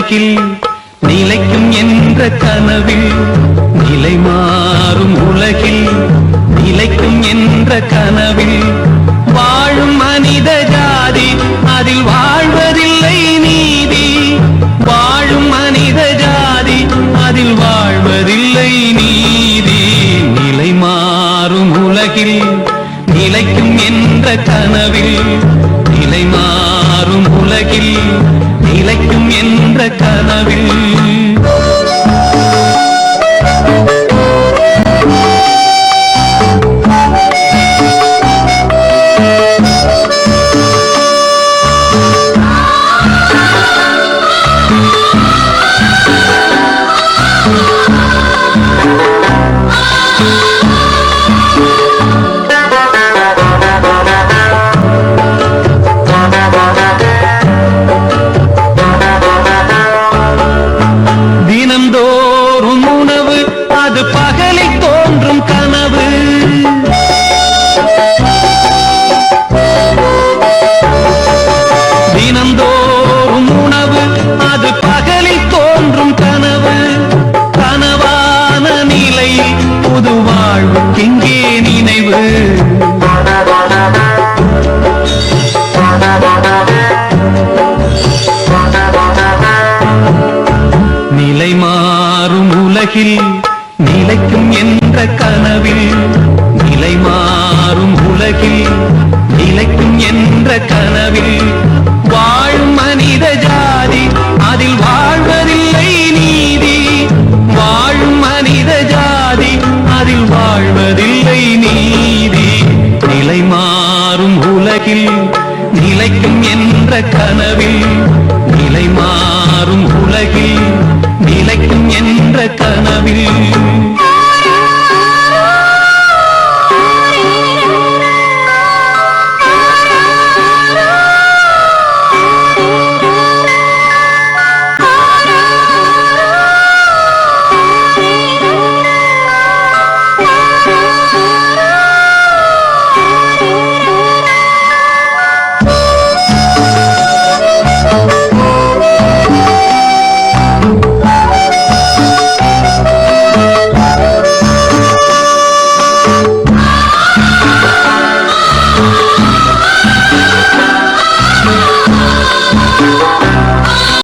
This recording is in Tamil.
உலகில் நிலைக்கும் என்ற கனவில் நிலை மாறும் உலகில் நிலைக்கும் என்ற கனவில் வாழும் மனித ஜாதி அதில் வாழ்வதில்லை நீதி. வாழும் மனித ஜாதி அதில் வாழ்வதில்லை நீதி. நிலை மாறும் உலகில் நிலைக்கும் என்ற கனவில் நிலை மாறும் உலகில் நிலைக்கும் என்ற கனவில் தினந்தோறும் உணவு அது பகலில் தோன்றும் கனவு. தினந்தோறும் உணவு அது பகலில் தோன்றும் கனவு. கனவான நிலையில் புது வாழ்வுக்கெங்கே நினைவு. நிலை மாறும் உலகில் நிலைக்கும் என்ற கனவில் நிலை மாறும் உலகில் நிலைக்கும் என்ற கனவில் வாழும் மனித ஜாதி அதில் வாழ்வதில்லை நீதி. வாழும் மனித ஜாதி அதில் வாழ்வதில்லை நீதி. நிலை மாறும் உலகில் நிலைக்கும் என்ற கனவில் நிலை மாறும் உலகில் நிலைக்கும் என்ற கனவில்